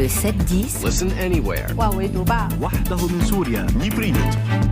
Le 7-10 Listen anywhere.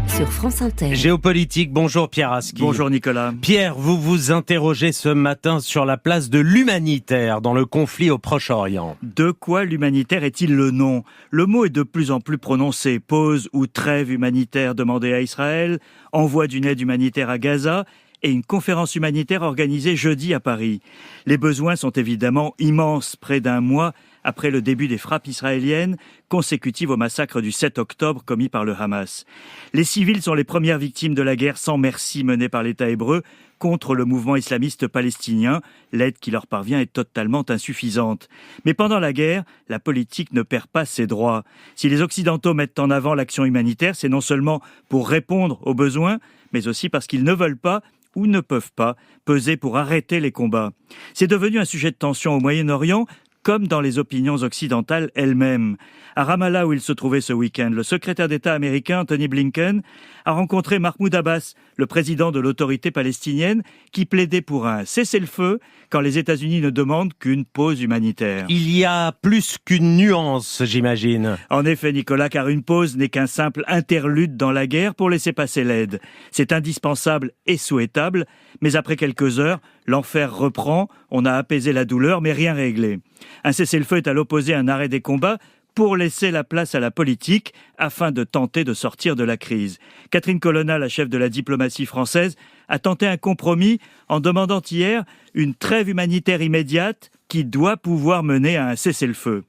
sur France Inter. Géopolitique, bonjour Pierre Aski. Bonjour Nicolas. Pierre, vous vous interrogez ce matin sur la place de l'humanitaire dans le conflit au Proche-Orient. De quoi l'humanitaire est-il le nom ? Le mot est de plus en plus prononcé. Pause ou trêve humanitaire demandée à Israël, envoi d'une aide humanitaire à Gaza et une conférence humanitaire organisée jeudi à Paris. Les besoins sont évidemment immenses, près d'un mois après le début des frappes israéliennes consécutives au massacre du 7 octobre commis par le Hamas. Les civils sont les premières victimes de la guerre sans merci menée par l'État hébreu contre le mouvement islamiste palestinien. L'aide qui leur parvient est totalement insuffisante. Mais pendant la guerre, la politique ne perd pas ses droits. Si les Occidentaux mettent en avant l'action humanitaire, c'est non seulement pour répondre aux besoins, mais aussi parce qu'ils ne veulent pas ou ne peuvent pas peser pour arrêter les combats. C'est devenu un sujet de tension au Moyen-Orient, comme dans les opinions occidentales elles-mêmes. À Ramallah, où il se trouvait ce week-end, le secrétaire d'État américain Tony Blinken a rencontré Mahmoud Abbas, le président de l'autorité palestinienne, qui plaidait pour un cessez-le-feu quand les États-Unis ne demandent qu'une pause humanitaire. Il y a plus qu'une nuance, j'imagine. En effet, Nicolas, car une pause n'est qu'un simple interlude dans la guerre pour laisser passer l'aide. C'est indispensable et souhaitable, mais après quelques heures, l'enfer reprend, on a apaisé la douleur, mais rien réglé. Un cessez-le-feu est à l'opposé un arrêt des combats pour laisser la place à la politique afin de tenter de sortir de la crise. Catherine Colonna, la chef de la diplomatie française, a tenté un compromis en demandant hier une trêve humanitaire immédiate qui doit pouvoir mener à un cessez-le-feu.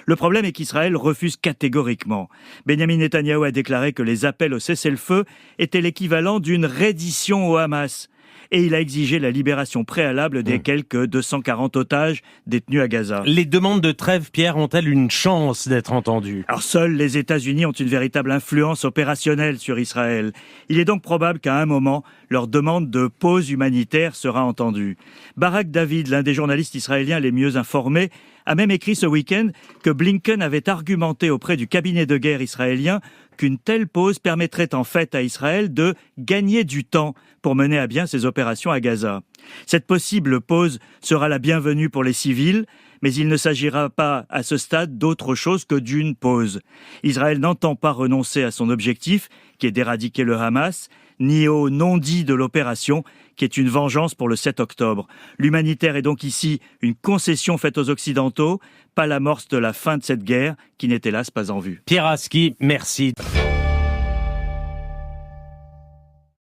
Le problème est qu'Israël refuse catégoriquement. Benjamin Netanyahou a déclaré que les appels au cessez-le-feu étaient l'équivalent d'une reddition au Hamas. Et il a exigé la libération préalable des quelques 240 otages détenus à Gaza. Les demandes de trêve, Pierre, ont-elles une chance d'être entendues ? Alors seuls les États-Unis ont une véritable influence opérationnelle sur Israël. Il est donc probable qu'à un moment, leur demande de pause humanitaire sera entendue. Barak David, l'un des journalistes israéliens les mieux informés, a même écrit ce week-end que Blinken avait argumenté auprès du cabinet de guerre israélien qu'une telle pause permettrait en fait à Israël de gagner du temps pour mener à bien ses opérations à Gaza. Cette possible pause sera la bienvenue pour les civils, mais il ne s'agira pas à ce stade d'autre chose que d'une pause. Israël n'entend pas renoncer à son objectif, qui est d'éradiquer le Hamas, ni au non-dit de l'opération, qui est une vengeance pour le 7 octobre. L'humanitaire est donc ici une concession faite aux Occidentaux, pas l'amorce de la fin de cette guerre, qui n'est hélas pas en vue. Pierre Aski, merci.